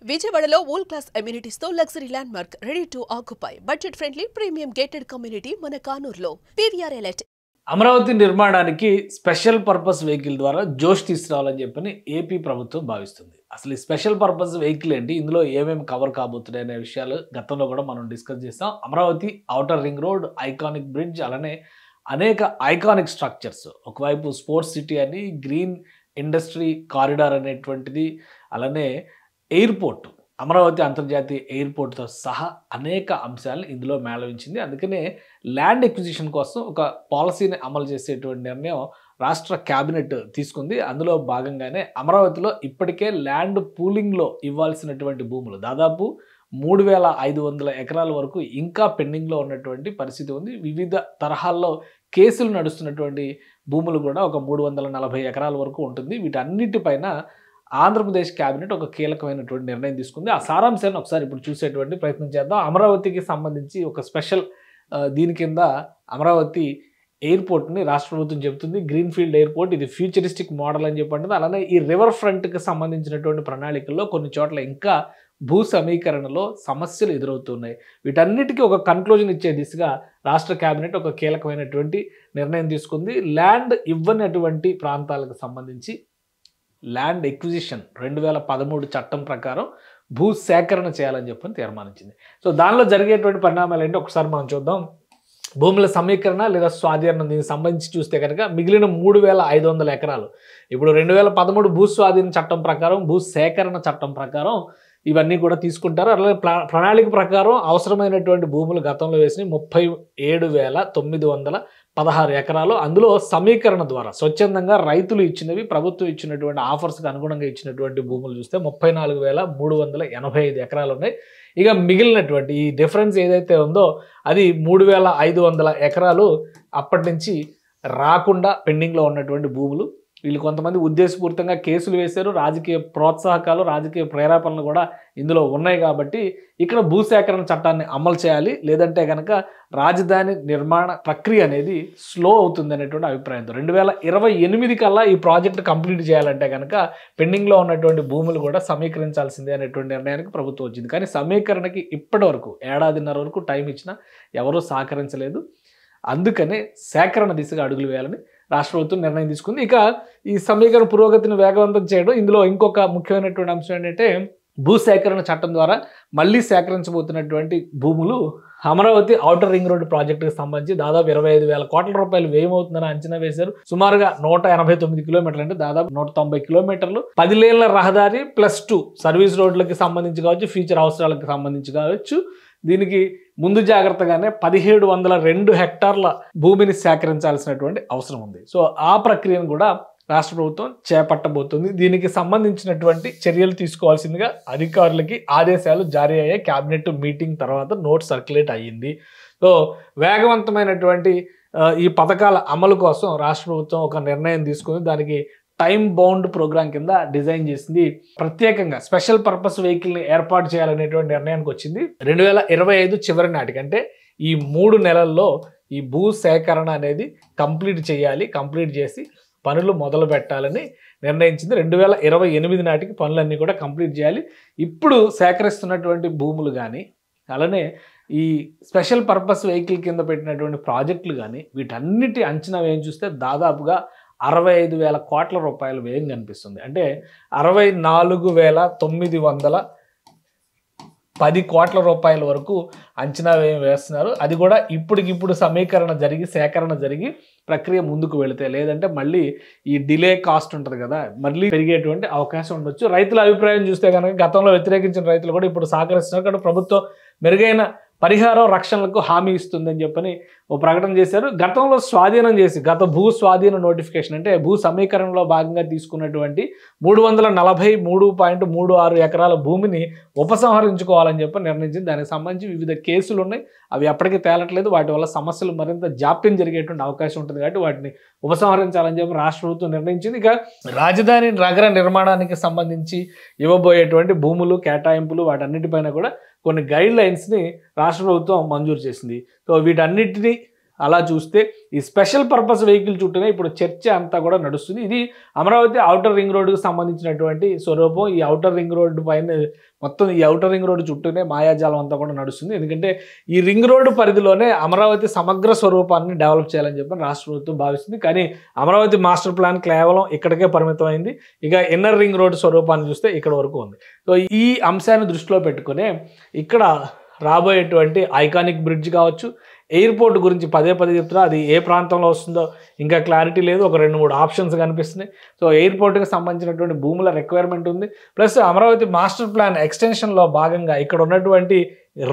విజయవాడలో world class amenities తో luxury land mark ready to occupy budget friendly premium gated community మన కానూరులో PVR elite. Amaravati నిర్మాణానికి special purpose vehicle ద్వారా జోష్ తీసుకురావాలని చెప్పని ఏపీ ప్రభుత్వం భావిస్తుంది. అసలు ఈ స్పెషల్ పర్పస్ వెహికల్ ఏంటి, ఇందులో ఏమేమి కవర్ కాబోతున్నాయి అనే విషయాలు గతంలో కూడా మనం డిస్కస్ చేస్తాం. Amaravati outer ring road, iconic bridge, అలానే అనేక ఐకానిక్ స్ట్రక్చర్స్, ఒకవైపు స్పోర్ట్స్ సిటీ అని, గ్రీన్ ఇండస్ట్రీ కారిడార్ అనేటువంటిది, అలానే ఎయిర్పోర్ట్, అమరావతి అంతర్జాతీయ ఎయిర్పోర్ట్తో సహా అనేక అంశాలను ఇందులో మేళవించింది. అందుకనే ల్యాండ్ ఎక్విజిషన్ కోసం ఒక పాలసీని అమలు చేసేటువంటి నిర్ణయం రాష్ట్ర క్యాబినెట్ తీసుకుంది. అందులో భాగంగానే అమరావతిలో ఇప్పటికే ల్యాండ్ పూలింగ్లో ఇవ్వాల్సినటువంటి భూములు దాదాపు 3,500 ఎకరాల వరకు ఇంకా పెండింగ్లో ఉన్నటువంటి పరిస్థితి ఉంది. వివిధ తరహాల్లో కేసులు నడుస్తున్నటువంటి భూములు కూడా ఒక 340 ఎకరాల వరకు ఉంటుంది. వీటన్నిటిపైన ఆంధ్రప్రదేశ్ క్యాబినెట్ ఒక కీలకమైనటువంటి నిర్ణయం తీసుకుంది. ఆ సారాంశాన్ని ఒకసారి ఇప్పుడు చూసేటువంటి ప్రయత్నం చేద్దాం. అమరావతికి సంబంధించి ఒక స్పెషల్ దీని కింద అమరావతి ఎయిర్పోర్ట్ని రాష్ట్ర ప్రభుత్వం చెబుతుంది గ్రీన్ఫీల్డ్ ఎయిర్పోర్ట్, ఇది ఫ్యూచరిస్టిక్ మోడల్ అని చెప్పండి. అలానే ఈ రివర్ ఫ్రంట్కి సంబంధించినటువంటి ప్రణాళికల్లో కొన్ని చోట్ల ఇంకా భూ సమీకరణలో సమస్యలు ఎదురవుతున్నాయి. వీటన్నిటికీ ఒక కన్క్లూజన్ ఇచ్చే దిశగా రాష్ట్ర క్యాబినెట్ ఒక కీలకమైనటువంటి నిర్ణయం తీసుకుంది. ల్యాండ్ ఇవ్వనటువంటి ప్రాంతాలకు సంబంధించి ల్యాండ్ ఎక్విజిషన్ 2013 చట్టం ప్రకారం భూ సేకరణ చేయాలని చెప్పని తీర్మానించింది. సో దానిలో జరిగేటువంటి పరిణామాలు ఏంటో ఒకసారి మనం చూద్దాం. భూముల సమీకరణ లేదా స్వాధీనం దీనికి సంబంధించి చూస్తే కనుక మిగిలిన 3,500 ఎకరాలు ఇప్పుడు 2013 భూ స్వాధీన చట్టం ప్రకారం, భూ సేకరణ చట్టం ప్రకారం ఇవన్నీ కూడా తీసుకుంటారు. అలాగే ప్రణాళిక ప్రకారం అవసరమైనటువంటి భూములు గతంలో వేసిన 37,916 ఎకరాలు, అందులో సమీకరణ ద్వారా స్వచ్ఛందంగా రైతులు ఇచ్చినవి, ప్రభుత్వం ఇచ్చినటువంటి ఆఫర్స్కి అనుగుణంగా ఇచ్చినటువంటి భూములు చూస్తే 34,385 ఎకరాలు ఉన్నాయి. ఇక మిగిలినటువంటి ఈ డిఫరెన్స్ ఏదైతే ఉందో అది 3,500 ఎకరాలు అప్పటి నుంచి రాకుండా పెండింగ్లో ఉన్నటువంటి భూములు. వీళ్ళు కొంతమంది ఉద్దేశపూరితంగా కేసులు వేశారు, రాజకీయ ప్రోత్సాహకాలు, రాజకీయ ప్రేరేపణలు కూడా ఇందులో ఉన్నాయి. కాబట్టి ఇక్కడ భూసేకరణ చట్టాన్ని అమలు చేయాలి, లేదంటే కనుక రాజధాని నిర్మాణ ప్రక్రియ అనేది స్లో అవుతుంది అనేటువంటి అభిప్రాయంతో 2028 కల్లా ఈ ప్రాజెక్ట్ కంప్లీట్ చేయాలంటే కనుక పెండింగ్లో ఉన్నటువంటి భూములు కూడా సమీకరించాల్సిందే అనేటువంటి నిర్ణయానికి ప్రభుత్వం వచ్చింది. కానీ సమీకరణకి ఇప్పటి వరకు 1.5 వరకు టైం ఇచ్చినా ఎవరూ సహకరించలేదు. అందుకనే సేకరణ దిశగా అడుగులు వేయాలని రాష్ట్ర ప్రభుత్వం నిర్ణయం తీసుకుంది. ఇక ఈ సమీకరణ పురోగతిని వేగవంతం చేయడం, ఇందులో ఇంకొక ముఖ్యమైనటువంటి అంశం ఏంటంటే భూసేకరణ చట్టం ద్వారా మళ్ళీ సేకరించబోతున్నటువంటి భూములు అమరావతి ఔటర్ రింగ్ రోడ్డు ప్రాజెక్టుకి సంబంధించి దాదాపు 25,000 కోట్ల రూపాయలు వ్యయమవుతుందని అంచనా వేశారు. సుమారుగా 189 కిలోమీటర్లు అంటే దాదాపు 190 కిలోమీటర్లు 10 లేన్ల రహదారి +2 సర్వీస్ రోడ్లకి సంబంధించి కావచ్చు, ఫ్యూచర్ అవసరాలకు సంబంధించి కావచ్చు. దీనికి ముందు జాగ్రత్తగానే 1,702 హెక్టార్ల భూమిని సేకరించాల్సినటువంటి అవసరం ఉంది. సో ఆ ప్రక్రియను కూడా రాష్ట్ర ప్రభుత్వం చేపట్టబోతుంది. దీనికి సంబంధించినటువంటి చర్యలు తీసుకోవాల్సిందిగా అధికారులకి ఆదేశాలు జారీ అయ్యాయి. క్యాబినెట్ మీటింగ్ తర్వాత నోట్ సర్క్యులేట్ అయ్యింది. సో వేగవంతమైనటువంటి ఈ పథకాల అమలు కోసం రాష్ట్ర ప్రభుత్వం ఒక నిర్ణయం తీసుకుంది. దానికి టైం బౌండ్ ప్రోగ్రామ్ కింద డిజైన్ చేసింది. ప్రత్యేకంగా స్పెషల్ పర్పస్ వెహికల్ని ఏర్పాటు చేయాలనేటువంటి నిర్ణయానికి వచ్చింది. 2025 చివరి నాటికి, అంటే ఈ 3 నెలల్లో ఈ భూ సేకరణ అనేది కంప్లీట్ చేయాలి. కంప్లీట్ చేసి పనులు మొదలు పెట్టాలని నిర్ణయించింది. 2028 నాటికి పనులన్నీ కూడా కంప్లీట్ చేయాలి. ఇప్పుడు సేకరిస్తున్నటువంటి భూములు కానీ, అలానే ఈ స్పెషల్ పర్పస్ వెహికల్ కింద పెట్టినటువంటి ప్రాజెక్టులు కానీ, వీటన్నిటి అంచనా వేయం చూస్తే దాదాపుగా 65,000 కోట్ల రూపాయల వ్యయం కనిపిస్తుంది. అంటే 64,910 కోట్ల రూపాయల వరకు అంచనా వ్యయం వేస్తున్నారు. అది కూడా ఇప్పటికిప్పుడు సమీకరణ జరిగి, సేకరణ జరిగి ప్రక్రియ ముందుకు వెళితే, లేదంటే మళ్ళీ ఈ డిలే కాస్ట్ ఉంటుంది కదా, మళ్ళీ పెరిగేటువంటి అవకాశం ఉండొచ్చు. రైతుల అభిప్రాయం చూస్తే కనుక గతంలో వ్యతిరేకించిన రైతులు కూడా ఇప్పుడు సహకరిస్తున్నారు. కాబట్టి ప్రభుత్వం మెరుగైన పరిహారం, రక్షణలకు హామీ ఇస్తుందని చెప్పని ఓ ప్రకటన చేశారు. గతంలో స్వాధీనం చేసి గత భూ స్వాధీన నోటిఫికేషన్ అంటే భూ సమీకరణలో భాగంగా తీసుకున్నటువంటి 343.36 ఎకరాల భూమిని ఉపసంహరించుకోవాలని చెప్పి నిర్ణయించింది. దానికి సంబంధించి వివిధ కేసులు ఉన్నాయి, అవి ఎప్పటికీ తేలట్లేదు. వాటి వల్ల సమస్యలు మరింత జాప్యం జరిగేటువంటి అవకాశం ఉంటుంది. కాబట్టి వాటిని ఉపసంహరించాలని చెప్పి రాష్ట్ర ప్రభుత్వం నిర్ణయించింది. ఇక రాజధాని నగర నిర్మాణానికి సంబంధించి ఇవ్వబోయేటువంటి భూములు, కేటాయింపులు, వాటన్నిటిపైన కూడా కొన్ని గైడ్ లైన్స్ని రాష్ట్ర ప్రభుత్వం మంజూరు చేసింది. సో వీటన్నిటిని అలా చూస్తే ఈ స్పెషల్ పర్పస్ వెహికల్ చుట్టూనే ఇప్పుడు చర్చ అంతా కూడా నడుస్తుంది. ఇది అమరావతి ఔటర్ రింగ్ రోడ్డుకు సంబంధించినటువంటి స్వరూపం. ఈ ఔటర్ రింగ్ రోడ్డు పైన మొత్తం ఈ ఔటర్ రింగ్ రోడ్డు చుట్టూనే మాయాజాలం అంతా కూడా నడుస్తుంది. ఎందుకంటే ఈ రింగ్ రోడ్డు పరిధిలోనే అమరావతి సమగ్ర స్వరూపాన్ని డెవలప్ చేయాలని చెప్పి రాష్ట్ర ప్రభుత్వం భావిస్తుంది. కానీ అమరావతి మాస్టర్ ప్లాన్ కేవలం ఇక్కడికే పరిమితం అయింది. ఇక ఇన్నర్ రింగ్ రోడ్డు స్వరూపాన్ని చూస్తే ఇక్కడ వరకు ఉంది. సో ఈ అంశాన్ని దృష్టిలో పెట్టుకునే ఇక్కడ రాబోయేటువంటి ఐకానిక్ బ్రిడ్జ్ కావచ్చు, ఎయిర్పోర్ట్ గురించి పదే చెప్తున్నా, అది ఏ ప్రాంతంలో వస్తుందో ఇంకా క్లారిటీ లేదు. ఒక 2-3 ఆప్షన్స్ కనిపిస్తున్నాయి. సో ఎయిర్పోర్ట్కి సంబంధించినటువంటి భూముల రిక్వైర్మెంట్ ఉంది. ప్లస్ అమరావతి మాస్టర్ ప్లాన్ ఎక్స్టెన్షన్లో భాగంగా ఇక్కడ ఉన్నటువంటి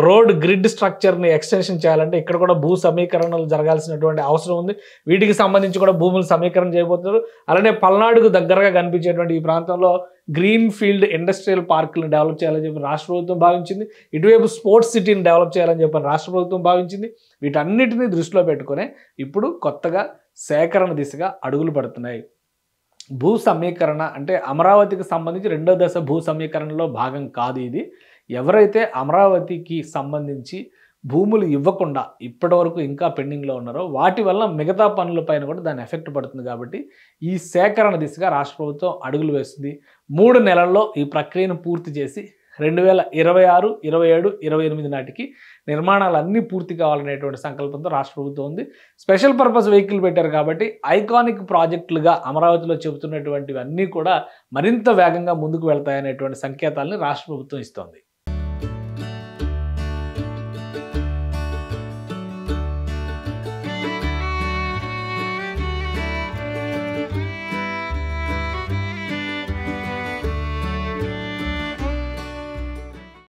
రోడ్ గ్రిడ్ స్ట్రక్చర్ని ఎక్స్టెన్షన్ చేయాలంటే ఇక్కడ కూడా భూ సమీకరణలు జరగాల్సినటువంటి అవసరం ఉంది. వీటికి సంబంధించి కూడా భూములు సమీకరణ చేయబోతున్నారు. అలానే పల్నాడుకు దగ్గరగా కనిపించేటువంటి ఈ ప్రాంతంలో గ్రీన్ ఫీల్డ్ ఇండస్ట్రియల్ పార్కులను డెవలప్ చేయాలని చెప్పి రాష్ట్ర ప్రభుత్వం భావించింది. ఇటువైపు స్పోర్ట్స్ సిటీని డెవలప్ చేయాలని చెప్పి రాష్ట్ర ప్రభుత్వం భావించింది. వీటన్నిటిని దృష్టిలో పెట్టుకునే ఇప్పుడు కొత్తగా సేకరణ దిశగా అడుగులు పడుతున్నాయి. భూ సమీకరణ అంటే అమరావతికి సంబంధించి 2వ దశ భూ సమీకరణలో భాగం కాదు ఇది. ఎవరైతే అమరావతికి సంబంధించి భూములు ఇవ్వకుండా ఇప్పటి వరకు ఇంకా పెండింగ్లో ఉన్నారో వాటి వల్ల మిగతా పనులపైన కూడా దాని ఎఫెక్ట్ పడుతుంది. కాబట్టి ఈ సేకరణ దిశగా రాష్ట్ర ప్రభుత్వం అడుగులు వేస్తుంది. 3 నెలల్లో ఈ ప్రక్రియను పూర్తి చేసి 2026, 27, 28 నాటికి నిర్మాణాలన్నీ పూర్తి కావాలనేటువంటి సంకల్పంతో రాష్ట్ర ప్రభుత్వం ఉంది. స్పెషల్ పర్పస్ వెహికల్ పెట్టారు కాబట్టి ఐకానిక్ ప్రాజెక్టులుగా అమరావతిలో చెబుతున్నటువంటివన్నీ కూడా మరింత వేగంగా ముందుకు వెళ్తాయనేటువంటి సంకేతాలని రాష్ట్ర ప్రభుత్వం ఇస్తోంది.